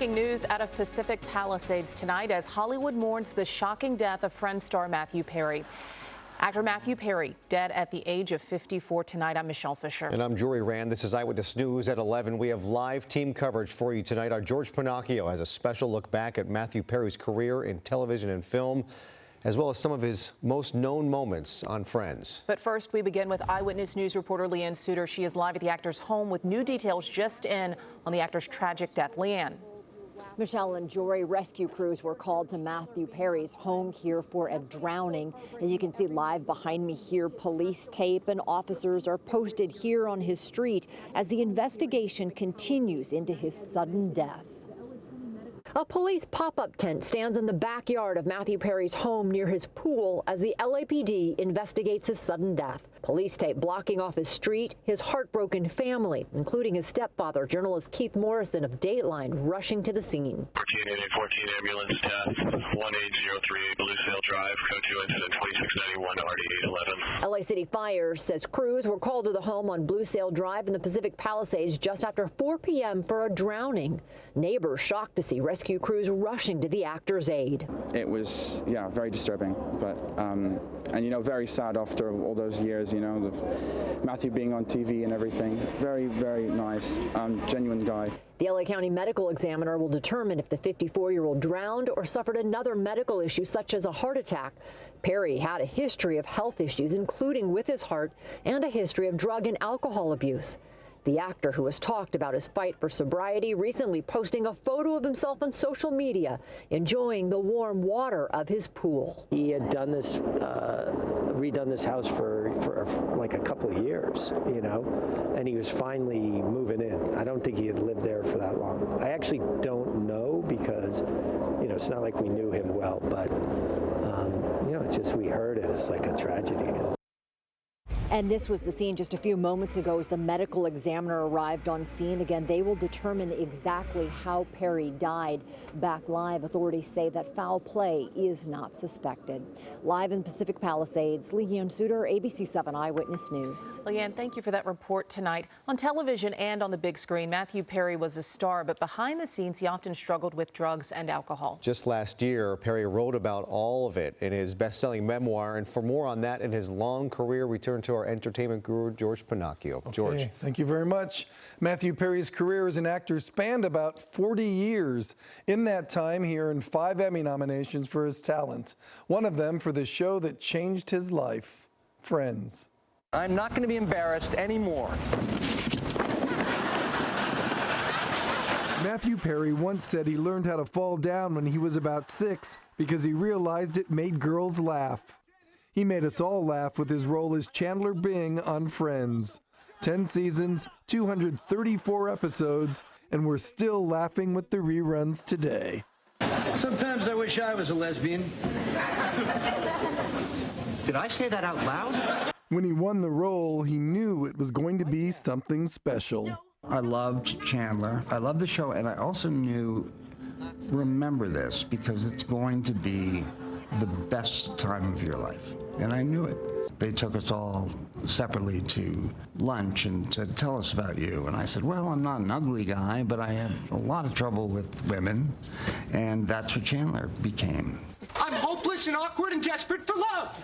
Breaking news out of Pacific Palisades tonight as Hollywood mourns the shocking death of Friends star Matthew Perry. Actor Matthew Perry, dead at the age of 54 tonight. I'm Michelle Fisher. And I'm Jory Rand. This is Eyewitness News at 11. We have live team coverage for you tonight. Our George Pinocchio has a special look back at Matthew Perry's career in television and film, as well as some of his most known moments on Friends. But first, we begin with Eyewitness News reporter Leanne Suter. She is live at the actor's home with new details just in on the actor's tragic death. Leanne. Michelle and Jory, rescue crews were called to Matthew Perry's home here for a drowning. As you can see live behind me here, police tape and officers are posted here on his street as the investigation continues into his sudden death. A police pop-up tent stands in the backyard of Matthew Perry's home near his pool as the LAPD investigates his sudden death. Police tape blocking off his street, his heartbroken family, including his stepfather, journalist Keith Morrison of Dateline, rushing to the scene. 14 ambulance death, 18038 Bluesail Drive, code 2 incident 2691 RD811. LA City Fire says crews were called to the home on Bluesail Drive in the Pacific Palisades just after 4 p.m. for a drowning. Neighbors shocked to see rescue crews rushing to the actor's aid. It was, very disturbing, but, and, very sad after all those years, of Matthew being on TV and everything. Very, very nice, genuine guy. The LA County medical examiner will determine if the 54-year-old drowned or suffered another medical issue such as a heart attack. Perry had a history of health issues, including with his heart, and a history of drug and alcohol abuse. The actor, who has talked about his fight for sobriety, recently posting a photo of himself on social media, enjoying the warm water of his pool. He had done this, redone this house for like a couple of years, and he was finally moving in. I don't think he had lived there for that long. I actually don't know because, it's not like we knew him well, but, it's just we heard it. It's like a tragedy. And this was the scene just a few moments ago as the medical examiner arrived on scene. Again, they will determine exactly how Perry died. Back live, authorities say that foul play is not suspected. Live in Pacific Palisades, Leanne Suter, ABC 7 Eyewitness News. Leanne, thank you for that report tonight. On television and on the big screen, Matthew Perry was a star, but behind the scenes, he often struggled with drugs and alcohol. Just last year, Perry wrote about all of it in his best-selling memoir, and for more on that and his long career, we turn to our entertainment guru, George Pinocchio. Okay, George. thank you very much. Matthew Perry's career as an actor spanned about 40 years. In that time, he earned 5 Emmy nominations for his talent, one of them for the show that changed his life, Friends. I'm not going to be embarrassed anymore. Matthew Perry once said he learned how to fall down when he was about 6 because he realized it made girls laugh. He made us all laugh with his role as Chandler Bing on Friends. 10 seasons, 234 episodes, and we're still laughing with the reruns today. Sometimes I wish I was a lesbian. Did I say that out loud? When he won the role, he knew it was going to be something special. I loved Chandler. I loved the show, and I also knew, remember this, because it's going to be the best time of your life. And I knew it. They took us all separately to lunch and said, tell us about you. And I said, well, I'm not an ugly guy, but I have a lot of trouble with women. And that's what Chandler became. I'm hopeless and awkward and desperate for love.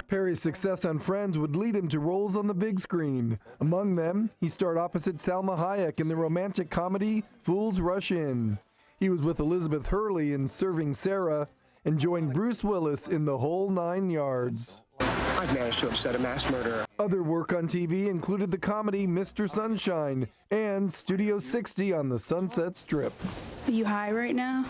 Perry's success on Friends would lead him to roles on the big screen. Among them, he starred opposite Salma Hayek in the romantic comedy Fools Rush In. He was with Elizabeth Hurley in Serving Sarah and joined Bruce Willis in The Whole 9 Yards. I've managed to upset a mass murderer. Other work on TV included the comedy Mr. Sunshine and Studio 60 on the Sunset Strip. Are you high right now?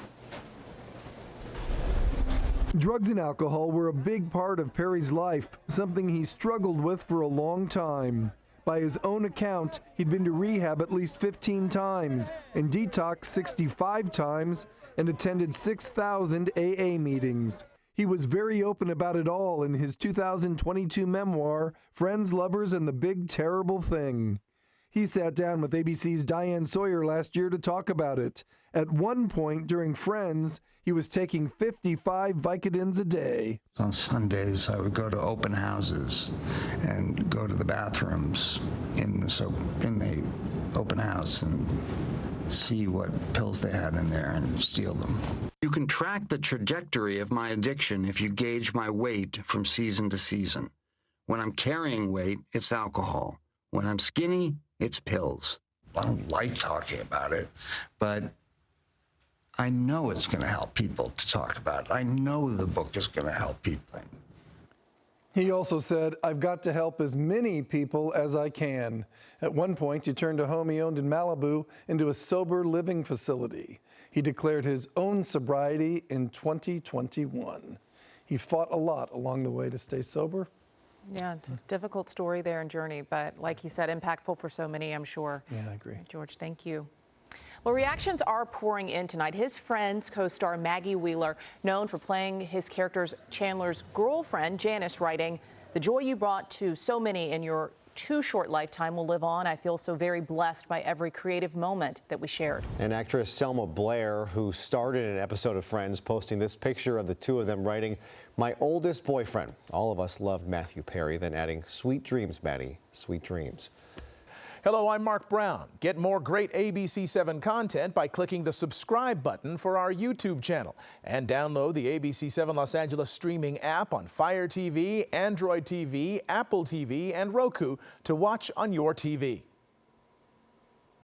Drugs and alcohol were a big part of Perry's life, something he struggled with for a long time. By his own account, he'd been to rehab at least 15 times and detoxed 65 times and attended 6,000 AA meetings. He was very open about it all in his 2022 memoir, Friends, Lovers, and the Big Terrible Thing. He sat down with ABC's Diane Sawyer last year to talk about it. At one point during Friends, he was taking 55 Vicodins a day. On Sundays, I would go to open houses and go to the bathrooms in the open house and see what pills they had in there and steal them. You can track the trajectory of my addiction if you gauge my weight from season to season. When I'm carrying weight, it's alcohol. When I'm skinny, it's pills. I don't like talking about it, but I know it's going to help people to talk about it. I know the book is going to help people. He also said, "I've got to help as many people as I can." At one point, he turned a home he owned in Malibu into a sober living facility. He declared his own sobriety in 2021. He fought a lot along the way to stay sober. Yeah, difficult story there and journey, but like he said, impactful for so many, I'm sure. Yeah, I agree. George, thank you. Well, reactions are pouring in tonight. His Friends co-star Maggie Wheeler, known for playing his character's Chandler's girlfriend, Janice, writing, "The joy you brought to so many in your too short lifetime will live on. I feel so very blessed by every creative moment that we shared." And actress Selma Blair, who starred in an episode of Friends, posting this picture of the two of them writing, "My oldest boyfriend. All of us loved Matthew Perry," then adding, "Sweet dreams, Maddie, sweet dreams." Hello, I'm Mark Brown. Get more great ABC7 content by clicking the subscribe button for our YouTube channel and download the ABC7 Los Angeles streaming app on Fire TV, Android TV, Apple TV, and Roku to watch on your TV.